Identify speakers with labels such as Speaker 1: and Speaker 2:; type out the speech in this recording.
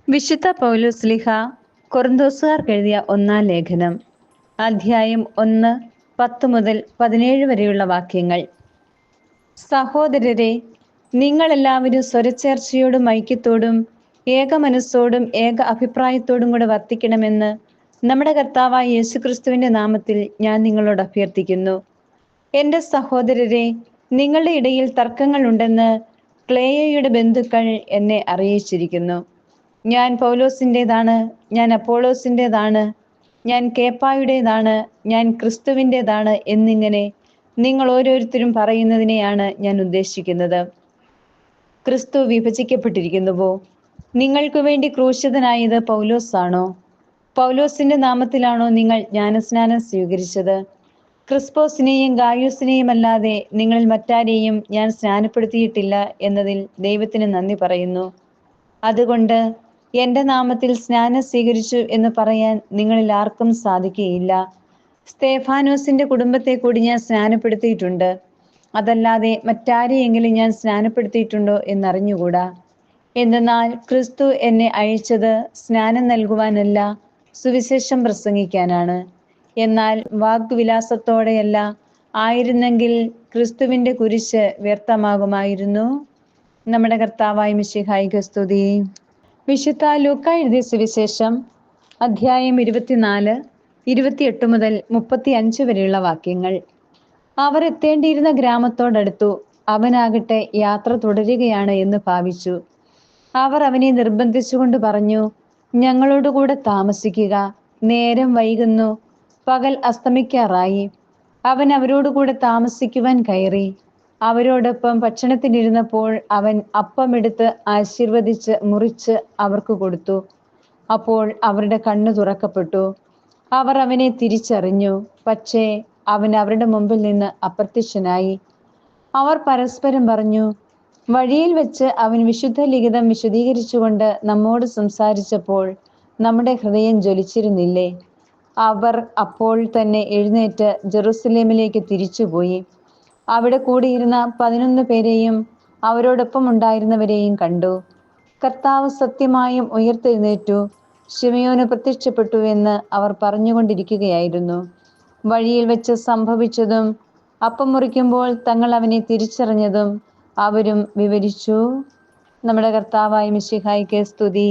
Speaker 1: വിശുദ്ധ പൗലോസ്ലീഹ കൊറിന്തോസുകാർക്ക് എഴുതിയ ഒന്നാം ലേഖനം, അധ്യായം 1, 10 മുതൽ 17 വരെയുള്ള വാക്യങ്ങൾ. സഹോദരരെ, നിങ്ങളെല്ലാവരും സ്വരച്ചേർച്ചയോടും ഐക്യത്തോടും ഏക മനസ്സോടും ഏക അഭിപ്രായത്തോടും കൂടെ വർത്തിക്കണമെന്ന് നമ്മുടെ കർത്താവായ യേശുക്രിസ്തുവിന്റെ നാമത്തിൽ ഞാൻ നിങ്ങളോട് അഭ്യർത്ഥിക്കുന്നു. എന്റെ സഹോദരരെ, നിങ്ങളുടെ ഇടയിൽ തർക്കങ്ങൾ ഉണ്ടെന്ന് ക്ലേയയുടെ ബന്ധുക്കൾ എന്നെ അറിയിച്ചിരിക്കുന്നു. ഞാൻ പൗലോസിൻ്റെതാണ്, ഞാൻ അപ്പോളോസിൻ്റെതാണ്, ഞാൻ കേപ്പായുടേതാണ്, ഞാൻ ക്രിസ്തുവിൻ്റെതാണ് എന്നിങ്ങനെ നിങ്ങൾ ഓരോരുത്തരും പറയുന്നതിനെയാണ് ഞാൻ ഉദ്ദേശിക്കുന്നത്. ക്രിസ്തു വിഭജിക്കപ്പെട്ടിരിക്കുന്നുവോ? നിങ്ങൾക്ക് വേണ്ടി ക്രൂശിതനായത് പൗലോസാണോ? പൗലോസിന്റെ നാമത്തിലാണോ നിങ്ങൾ ജ്ഞാനസ്നാനം സ്വീകരിച്ചത്? ക്രിസ്പോസിനെയും ഗായൂസിനെയും അല്ലാതെ നിങ്ങളിൽ മറ്റാരെയും ഞാൻ സ്നാനപ്പെടുത്തിയിട്ടില്ല എന്നതിൽ ദൈവത്തിന് നന്ദി പറയുന്നു. അതുകൊണ്ട് എന്റെ നാമത്തിൽ സ്നാനം സ്വീകരിച്ചു എന്ന് പറയാൻ നിങ്ങളിൽ ആർക്കും സാധിക്കുകയില്ല. സ്തേഫാനോസിന്റെ കുടുംബത്തെ കൂടി ഞാൻ സ്നാനപ്പെടുത്തിയിട്ടുണ്ട്. അതല്ലാതെ മറ്റാരെയെങ്കിലും ഞാൻ സ്നാനപ്പെടുത്തിയിട്ടുണ്ടോ എന്നറിഞ്ഞുകൂടാ. എന്തെന്നാൽ ക്രിസ്തു എന്നെ അയച്ചത് സ്നാനം നൽകുവാനല്ല, സുവിശേഷം പ്രസംഗിക്കാനാണ്. എന്നാൽ വാഗ്വിലാസത്തോടെയല്ല, ആയിരുന്നെങ്കിൽ ക്രിസ്തുവിന്റെ കുരിശ് വ്യർത്ഥമാകുമായിരുന്നു. നമ്മുടെ കർത്താവായ മിശിഹായിക്ക് സ്തുതി. വിശുദ്ധ ലൂക്ക എഴുതിയ സുവിശേഷം, അധ്യായം 24, 28 മുതൽ 35 വരെയുള്ള വാക്യങ്ങൾ. അവർ എത്തേണ്ടിയിരുന്ന ഗ്രാമത്തോടടുത്തു. അവനാകട്ടെ യാത്ര തുടരുകയാണ് എന്ന് ഭാവിച്ചു. അവർ അവനെ നിർബന്ധിച്ചുകൊണ്ട് പറഞ്ഞു, ഞങ്ങളോടുകൂടെ താമസിക്കുക, നേരം വൈകുന്നു, പകൽ അസ്തമിക്കാറായി. അവൻ അവരോടുകൂടെ താമസിക്കുവാൻ കയറി. അവരോടൊപ്പം ഭക്ഷണത്തിനിരുന്നപ്പോൾ അവൻ അപ്പമെടുത്ത് ആശീർവദിച്ച് മുറിച്ച് അവർക്ക് കൊടുത്തു. അപ്പോൾ അവരുടെ കണ്ണു തുറക്കപ്പെട്ടു. അവർ അവനെ തിരിച്ചറിഞ്ഞു. പക്ഷേ അവൻ അവരുടെ മുമ്പിൽ നിന്ന് അപ്രത്യക്ഷനായി. അവർ പരസ്പരം പറഞ്ഞു, വഴിയിൽ വെച്ച് അവൻ വിശുദ്ധ ലിഖിതം വിശദീകരിച്ചുകൊണ്ട് നമ്മോട് സംസാരിച്ചപ്പോൾ നമ്മുടെ ഹൃദയം ജ്വലിച്ചിരുന്നില്ലേ? അവർ അപ്പോൾ തന്നെ എഴുന്നേറ്റ് ജെറുസലേമിലേക്ക് തിരിച്ചുപോയി. അവിടെ കൂടിയിരുന്ന 11 പേരെയും അവരോടൊപ്പം ഉണ്ടായിരുന്നവരെയും കണ്ടു. കർത്താവ് സത്യമായും ഉയർത്തെഴുന്നേറ്റു, ശിമയോന് പ്രത്യക്ഷപ്പെട്ടു എന്ന് അവർ പറഞ്ഞുകൊണ്ടിരിക്കുകയായിരുന്നു. വഴിയിൽ വെച്ച് സംഭവിച്ചതും അപ്പം മുറിക്കുമ്പോൾ തങ്ങൾ അവനെ തിരിച്ചറിഞ്ഞതും അവരും വിവരിച്ചു. നമ്മുടെ കർത്താവായ മിശിഹായിക്ക് സ്തുതി.